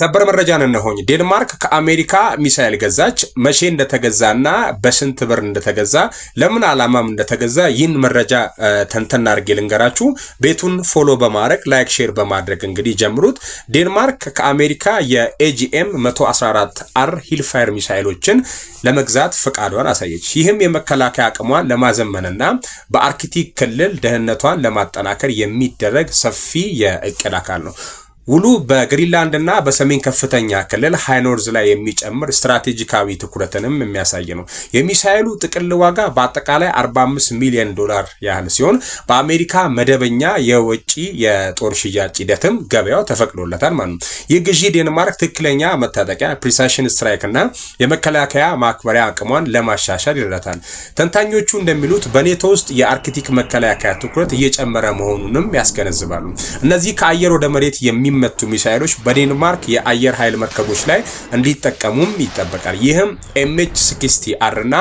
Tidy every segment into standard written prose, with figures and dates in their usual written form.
ሰበር መረጃ ነሆኝ ዴንማርክ ከአሜሪካ ሚሳኤል ገዛች። መቼ እንደተገዛና በስንት ብር እንደተገዛ ለምን ዓላማም እንደተገዛ ይህን መረጃ ተንተና አድርጌ ልንገራችሁ። ቤቱን ፎሎ በማድረግ ላይክ ሼር በማድረግ እንግዲህ ጀምሩት። ዴንማርክ ከአሜሪካ የኤጂኤም 114 አር ሂልፋየር ሚሳኤሎችን ለመግዛት ፈቃዷን አሳየች። ይህም የመከላከያ አቅሟን ለማዘመንና በአርክቲክ ክልል ደህንነቷን ለማጠናከር የሚደረግ ሰፊ የእቅድ አካል ነው። ውሉ በግሪንላንድ እና በሰሜን ከፍተኛ ክልል ሃይኖርዝ ላይ የሚጨምር ስትራቴጂካዊ ትኩረትንም የሚያሳይ ነው። የሚሳኤሉ ጥቅል ዋጋ በአጠቃላይ $45 ሚሊዮን ያህል ሲሆን በአሜሪካ መደበኛ የውጪ የጦር ሽያጭ ሂደትም ገበያው ተፈቅዶለታል ማለት ነው። ይህ ግዢ ዴንማርክ ትክክለኛ መታጠቂያ ፕሪሲሽን ስትራይክ እና የመከላከያ ማክበሪያ አቅሟን ለማሻሻል ይረዳታል። ተንታኞቹ እንደሚሉት በኔቶ ውስጥ የአርክቲክ መከላከያ ትኩረት እየጨመረ መሆኑንም ያስገነዝባሉ። እነዚህ ከአየር ወደ መሬት የሚመቱ ሚሳኤሎች በዴንማርክ የአየር ኃይል መርከቦች ላይ እንዲጠቀሙም ይጠበቃል። ይህም MH-60R እና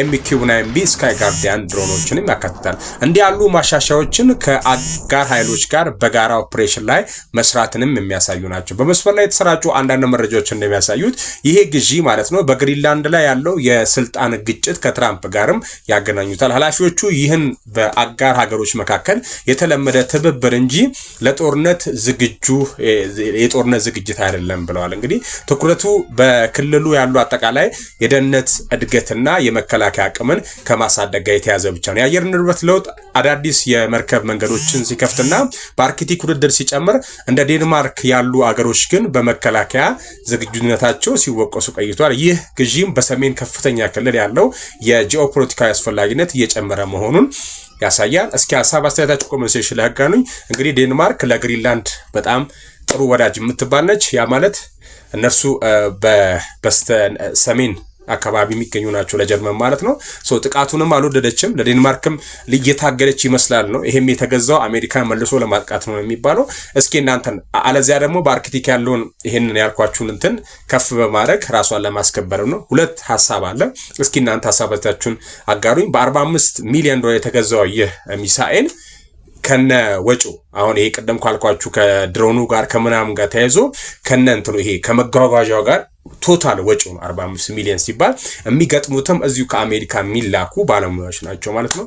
MQ-9B ስካይ ጋርዲያን ድሮኖችንም ያካትታል። እንዲህ ያሉ ማሻሻያዎችን ከአጋር ኃይሎች ጋር በጋራ ኦፕሬሽን ላይ መስራትንም የሚያሳዩ ናቸው። በመስመር ላይ የተሰራጩ አንዳንድ መረጃዎች እንደሚያሳዩት ይሄ ግዢ ማለት ነው በግሪንላንድ ላይ ያለው የስልጣን ግጭት ከትራምፕ ጋርም ያገናኙታል። ኃላፊዎቹ ይህን በአጋር ሀገሮች መካከል የተለመደ ትብብር እንጂ ለጦርነት የጦርነት ዝግጅት አይደለም ብለዋል። እንግዲህ ትኩረቱ በክልሉ ያሉ አጠቃላይ የደህንነት እድገትና የመከላከያ አቅምን ከማሳደግ ጋር የተያዘ ብቻ ነው። የአየር ንብረት ለውጥ አዳዲስ የመርከብ መንገዶችን ሲከፍትና በአርክቲክ ውድድር ሲጨምር እንደ ዴንማርክ ያሉ አገሮች ግን በመከላከያ ዝግጁነታቸው ሲወቀሱ ቆይቷል። ይህ ግዢም በሰሜን ከፍተኛ ክልል ያለው የጂኦፖለቲካዊ አስፈላጊነት እየጨመረ መሆኑን ያሳያል። እስኪ ሐሳብ አስተያየታችሁ ኮሜንት ሴክሽን ላይ አጋሩኝ። እንግዲህ ዴንማርክ ለግሪንላንድ በጣም ጥሩ ወዳጅ የምትባል ነች። ያ ማለት እነርሱ በስተ ሰሜን አካባቢ የሚገኙ ናቸው ለጀርመን ማለት ነው። ጥቃቱንም አልወደደችም፣ ለዴንማርክም እየታገለች ይመስላል ነው። ይሄም የተገዛው አሜሪካን መልሶ ለማጥቃት ነው የሚባለው። እስኪ እናንተን አለዚያ ደግሞ በአርክቲክ ያለውን ይሄንን ያልኳችሁን እንትን ከፍ በማድረግ ራሷን ለማስከበር ነው። ሁለት ሐሳብ አለ። እስኪ እናንተ ሐሳባችሁን አጋሩኝ። በ45 ሚሊዮን ዶላር የተገዛው ይህ ሚሳኤል ከነ ወጪው አሁን ይሄ ቀደም ካልኳችሁ ከድሮኑ ጋር ከምናም ጋር ተያይዞ ከነ እንትኑ ይሄ ከመጓጓዣው ጋር ቶታል ወጪው 45 ሚሊዮን ሲባል የሚገጥሙትም እዚሁ ከአሜሪካ የሚላኩ ባለሙያዎች ናቸው ማለት ነው።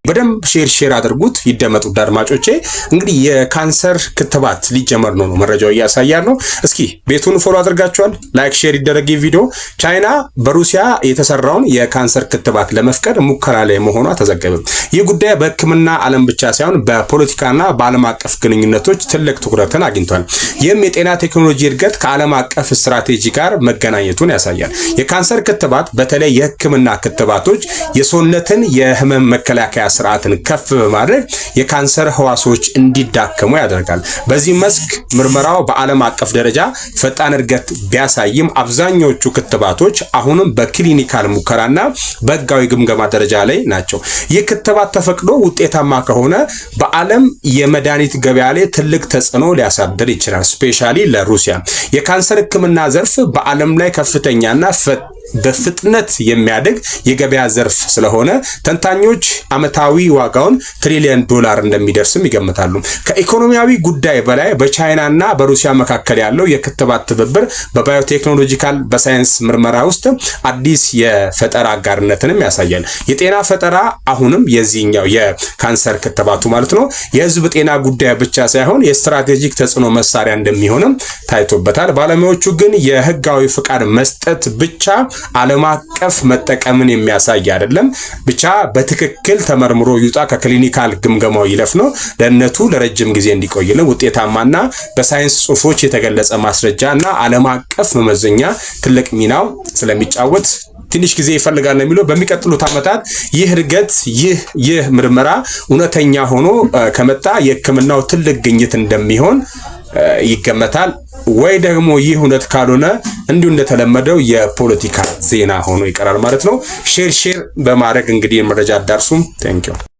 በደንብ ሼር አድርጉት ይደመጡ አድማጮቼ። እንግዲህ የካንሰር ክትባት ሊጀመር ነው መረጃው እያሳያል ነው። እስኪ ቤቱን ፎሎ አድርጋችኋል? ላይክ ሼር ይደረግ ቪዲዮ። ቻይና በሩሲያ የተሰራውን የካንሰር ክትባት ለመፍቀድ ሙከራ ላይ መሆኗ ተዘገበ። ይህ ጉዳይ በሕክምና ዓለም ብቻ ሳይሆን በፖለቲካና በዓለም አቀፍ ግንኙነቶች ትልቅ ትኩረትን አግኝቷል። ይህም የጤና ቴክኖሎጂ እድገት ከዓለም አቀፍ ስትራቴጂ ጋር መገናኘቱን ያሳያል። የካንሰር ክትባት በተለይ የሕክምና ክትባቶች የሰውነትን የህመም መከላከያ ስርዓትን ከፍ በማድረግ የካንሰር ህዋሶች እንዲዳከሙ ያደርጋል። በዚህ መስክ ምርመራው በዓለም አቀፍ ደረጃ ፈጣን እድገት ቢያሳይም አብዛኞቹ ክትባቶች አሁንም በክሊኒካል ሙከራና በህጋዊ ግምገማ ደረጃ ላይ ናቸው። ይህ ክትባት ተፈቅዶ ውጤታማ ከሆነ በዓለም የመድኃኒት ገበያ ላይ ትልቅ ተጽዕኖ ሊያሳድር ይችላል። ስፔሻሊ ለሩሲያ የካንሰር ህክምና ዘርፍ በዓለም ላይ ከፍተኛና በፍጥነት የሚያድግ የገበያ ዘርፍ ስለሆነ ተንታኞች አመታዊ ዋጋውን $1 ትሪሊየን እንደሚደርስም ይገምታሉ። ከኢኮኖሚያዊ ጉዳይ በላይ በቻይናና በሩሲያ መካከል ያለው የክትባት ትብብር በባዮቴክኖሎጂካል በሳይንስ ምርመራ ውስጥ አዲስ የፈጠራ አጋርነትንም ያሳያል። የጤና ፈጠራ አሁንም የዚህኛው የካንሰር ክትባቱ ማለት ነው የህዝብ ጤና ጉዳይ ብቻ ሳይሆን የስትራቴጂክ ተጽዕኖ መሳሪያ እንደሚሆንም ታይቶበታል። ባለሙያዎቹ ግን የህጋዊ ፍቃድ መስጠት ብቻ ዓለም አቀፍ መጠቀምን የሚያሳይ አይደለም፣ ብቻ በትክክል ተመርምሮ ይውጣ ከክሊኒካል ግምገማው ይለፍ ነው። ደህንነቱ ለረጅም ጊዜ እንዲቆይልን ውጤታማና በሳይንስ ጽሑፎች የተገለጸ ማስረጃና ዓለም አቀፍ መመዘኛ ትልቅ ሚናው ስለሚጫወት ትንሽ ጊዜ ይፈልጋል ነው የሚለው። በሚቀጥሉት ዓመታት ይህ እድገት ይህ ምርመራ እውነተኛ ሆኖ ከመጣ የህክምናው ትልቅ ግኝት እንደሚሆን ይገመታል። ወይ ደግሞ ይህ እውነት ካልሆነ እንዲሁ እንደተለመደው የፖለቲካ ዜና ሆኖ ይቀራል ማለት ነው። ሼር በማድረግ እንግዲህ መረጃ አዳርሱም። ቴንክ ዩ